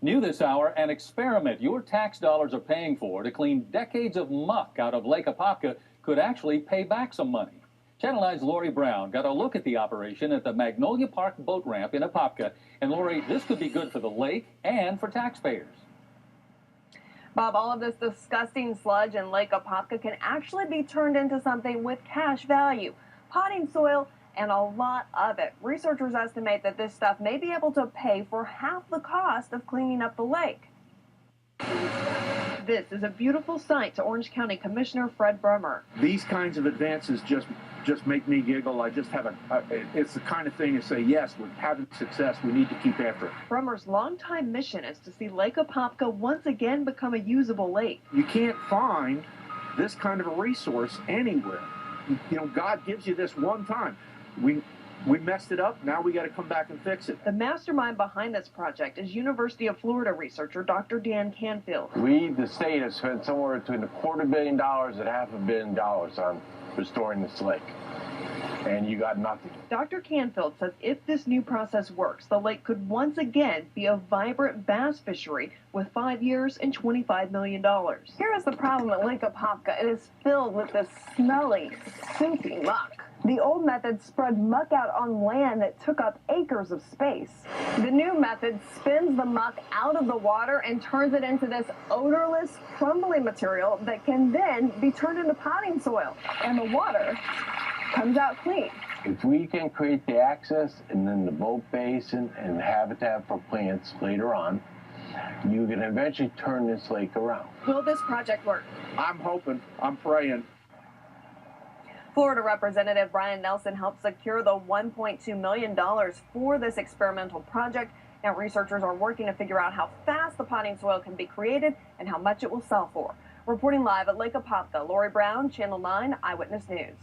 New this hour, an experiment your tax dollars are paying for to clean decades of muck out of Lake Apopka could actually pay back some money. Channel 9's Lori Brown got a look at the operation at the Magnolia Park boat ramp in Apopka. And Lori, this could be good for the lake and for taxpayers. Bob, all of this disgusting sludge in Lake Apopka can actually be turned into something with cash value, potting soil, and a lot of it. Researchers estimate that this stuff may be able to pay for half the cost of cleaning up the lake. This is a beautiful sight to Orange County Commissioner Fred Brummer. These kinds of advances just make me giggle. I just have it's the kind of thing to say, yes, we're having success. We need to keep after it. Brummer's longtime mission is to see Lake Apopka once again become a usable lake. You can't find this kind of a resource anywhere. You know, God gives you this one time. We messed it up. Now we got to come back and fix it. The mastermind behind this project is University of Florida researcher Dr. Dan Canfield. We, the state, have spent somewhere between $250 million and $500 million on restoring this lake, and you got nothing. Dr. Canfield says if this new process works, the lake could once again be a vibrant bass fishery with 5 years and $25 million. Here is the problem at Lake Apopka. It is filled with this smelly, soupy muck. The old method spread muck out on land that took up acres of space. The new method spins the muck out of the water and turns it into this odorless, crumbly material that can then be turned into potting soil. And the water comes out clean. If we can create the access and then the boat basin and habitat for plants later on, you can eventually turn this lake around. Will this project work? I'm hoping. I'm praying. Florida Representative Brian Nelson helped secure the $1.2 million for this experimental project. Now researchers are working to figure out how fast the potting soil can be created and how much it will sell for. Reporting live at Lake Apopka, Lori Brown, Channel 9 Eyewitness News.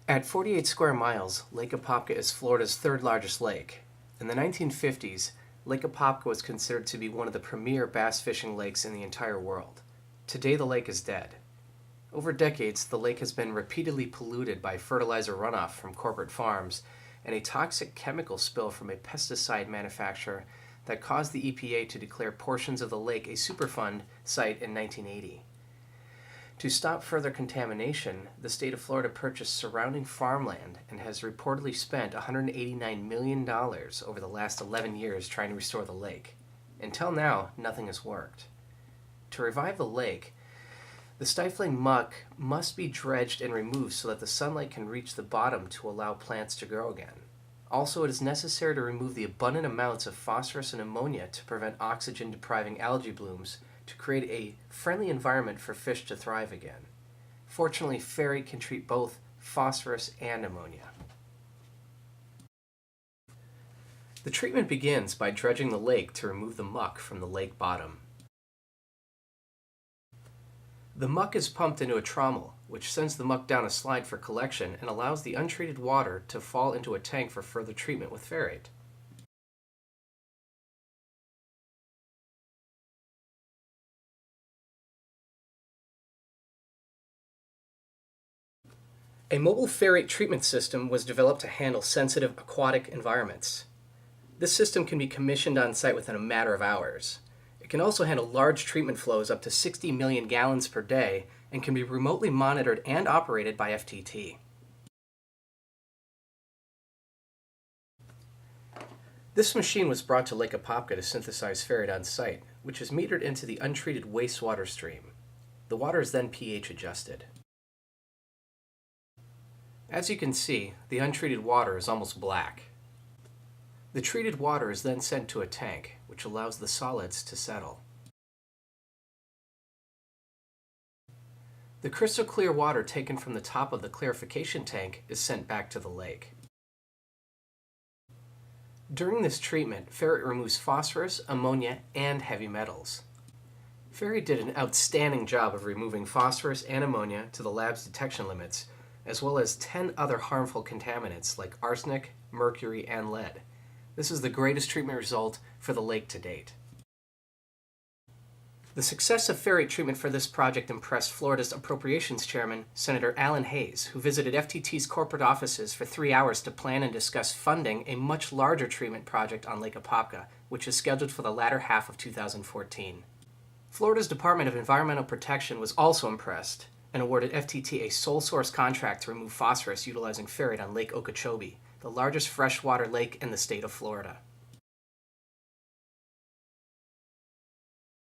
At 48 square miles, Lake Apopka is Florida's third largest lake. In the 1950s, Lake Apopka was considered to be one of the premier bass fishing lakes in the entire world. Today the lake is dead. Over decades, the lake has been repeatedly polluted by fertilizer runoff from corporate farms and a toxic chemical spill from a pesticide manufacturer that caused the EPA to declare portions of the lake a Superfund site in 1980. To stop further contamination, the state of Florida purchased surrounding farmland and has reportedly spent $189 million over the last 11 years trying to restore the lake. Until now, nothing has worked. To revive the lake, the stifling muck must be dredged and removed so that the sunlight can reach the bottom to allow plants to grow again. Also, it is necessary to remove the abundant amounts of phosphorus and ammonia to prevent oxygen-depriving algae blooms to create a friendly environment for fish to thrive again. Fortunately, Ferry can treat both phosphorus and ammonia. The treatment begins by dredging the lake to remove the muck from the lake bottom. The muck is pumped into a trommel, which sends the muck down a slide for collection and allows the untreated water to fall into a tank for further treatment with ferrite. A mobile ferrite treatment system was developed to handle sensitive aquatic environments. This system can be commissioned on site within a matter of hours. It can also handle large treatment flows up to 60 million gallons per day and can be remotely monitored and operated by FTT. This machine was brought to Lake Apopka to synthesize ferrite on site, which is metered into the untreated wastewater stream. The water is then pH adjusted. As you can see, the untreated water is almost black. The treated water is then sent to a tank, which allows the solids to settle. The crystal clear water taken from the top of the clarification tank is sent back to the lake. During this treatment, ferrite removes phosphorus, ammonia, and heavy metals. Ferrite did an outstanding job of removing phosphorus and ammonia to the lab's detection limits, as well as 10 other harmful contaminants like arsenic, mercury, and lead. This is the greatest treatment result for the lake to date. The success of ferrite treatment for this project impressed Florida's Appropriations Chairman, Senator Alan Hayes, who visited FTT's corporate offices for 3 hours to plan and discuss funding a much larger treatment project on Lake Apopka, which is scheduled for the latter half of 2014. Florida's Department of Environmental Protection was also impressed and awarded FTT a sole source contract to remove phosphorus utilizing ferrite on Lake Okeechobee, the largest freshwater lake in the state of Florida.